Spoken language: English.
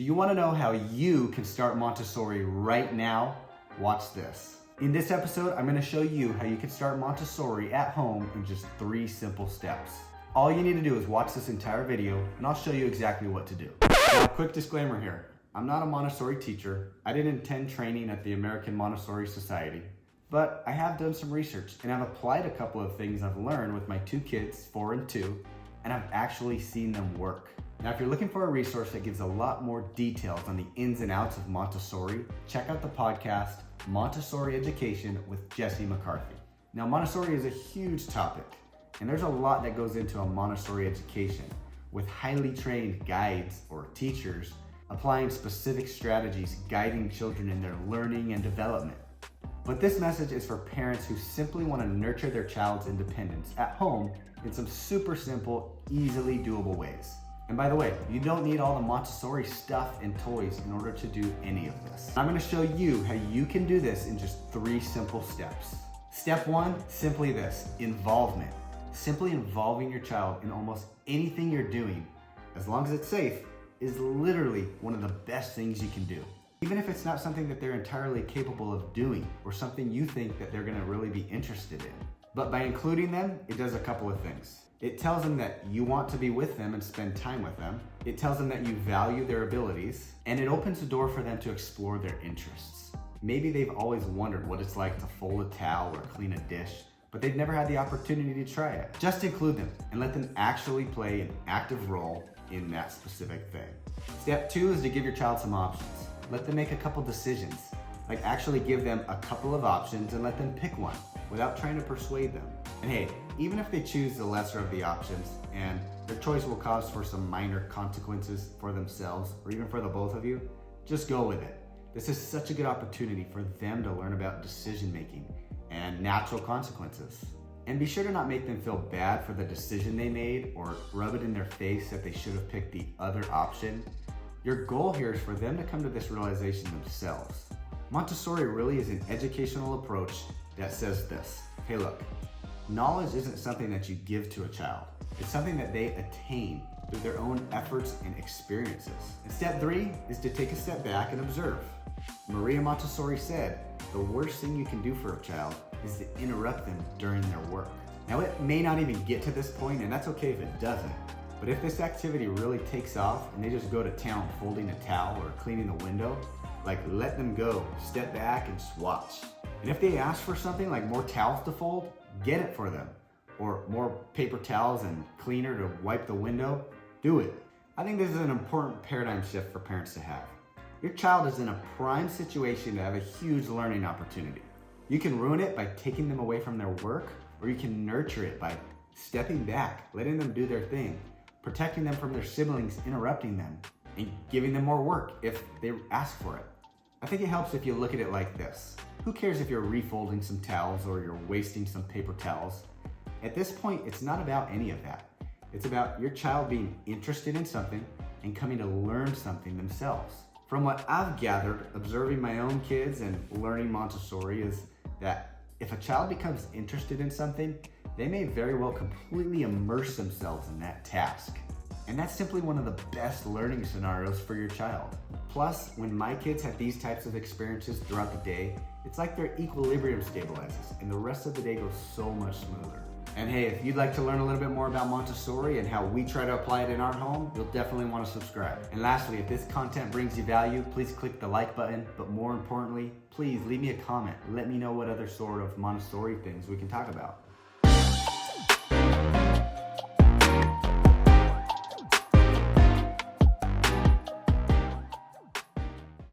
Do you want to know how you can start Montessori right now? Watch this. In this episode, I'm going to show you how you can start Montessori at home in just 3 simple steps. All you need to do is watch this entire video and I'll show you exactly what to do. Now, quick disclaimer here. I'm not a Montessori teacher. I didn't attend training at the American Montessori Society, but I have done some research and I've applied a couple of things I've learned with my 2 kids, 4 and 2, and I've actually seen them work. Now, if you're looking for a resource that gives a lot more details on the ins and outs of Montessori, check out the podcast, Montessori Education with Jesse McCarthy. Now, Montessori is a huge topic, and there's a lot that goes into a Montessori education, with highly trained guides or teachers applying specific strategies guiding children in their learning and development. But this message is for parents who simply want to nurture their child's independence at home in some super simple, easily doable ways. And by the way, you don't need all the Montessori stuff and toys in order to do any of this. I'm going to show you how you can do this in just 3 simple steps. Step 1, simply this: involvement. Simply involving your child in almost anything you're doing, as long as it's safe, is literally one of the best things you can do. Even if it's not something that they're entirely capable of doing or something you think that they're going to really be interested in. But by including them, it does a couple of things. It tells them that you want to be with them and spend time with them. It tells them that you value their abilities, and it opens the door for them to explore their interests. Maybe they've always wondered what it's like to fold a towel or clean a dish, but they've never had the opportunity to try it. Just include them and let them actually play an active role in that specific thing. Step 2 is to give your child some options. Let them make a couple decisions. Like, actually give them a couple of options and let them pick one without trying to persuade them. And hey, even if they choose the lesser of the options and their choice will cause for some minor consequences for themselves or even for the both of you, just go with it. This is such a good opportunity for them to learn about decision making and natural consequences. And be sure to not make them feel bad for the decision they made or rub it in their face that they should have picked the other option. Your goal here is for them to come to this realization themselves. Montessori really is an educational approach that says this: hey, look, knowledge isn't something that you give to a child. It's something that they attain through their own efforts and experiences. And step 3 is to take a step back and observe. Maria Montessori said, the worst thing you can do for a child is to interrupt them during their work. Now, it may not even get to this point, and that's okay if it doesn't. But if this activity really takes off and they just go to town folding a towel or cleaning the window, let them go, step back and just watch. And if they ask for something like more towels to fold, get it for them. Or more paper towels and cleaner to wipe the window, do it. I think this is an important paradigm shift for parents to have. Your child is in a prime situation to have a huge learning opportunity. You can ruin it by taking them away from their work, or you can nurture it by stepping back, letting them do their thing, protecting them from their siblings interrupting them, and giving them more work if they ask for it. I think it helps if you look at it like this. Who cares if you're refolding some towels or you're wasting some paper towels? At this point, it's not about any of that. It's about your child being interested in something and coming to learn something themselves. From what I've gathered, observing my own kids and learning Montessori, is that if a child becomes interested in something, they may very well completely immerse themselves in that task. And that's simply one of the best learning scenarios for your child. Plus, when my kids have these types of experiences throughout the day, it's like their equilibrium stabilizes and the rest of the day goes so much smoother. And hey, if you'd like to learn a little bit more about Montessori and how we try to apply it in our home, you'll definitely want to subscribe. And lastly, if this content brings you value, please click the like button, but more importantly, please leave me a comment. Let me know what other sort of Montessori things we can talk about.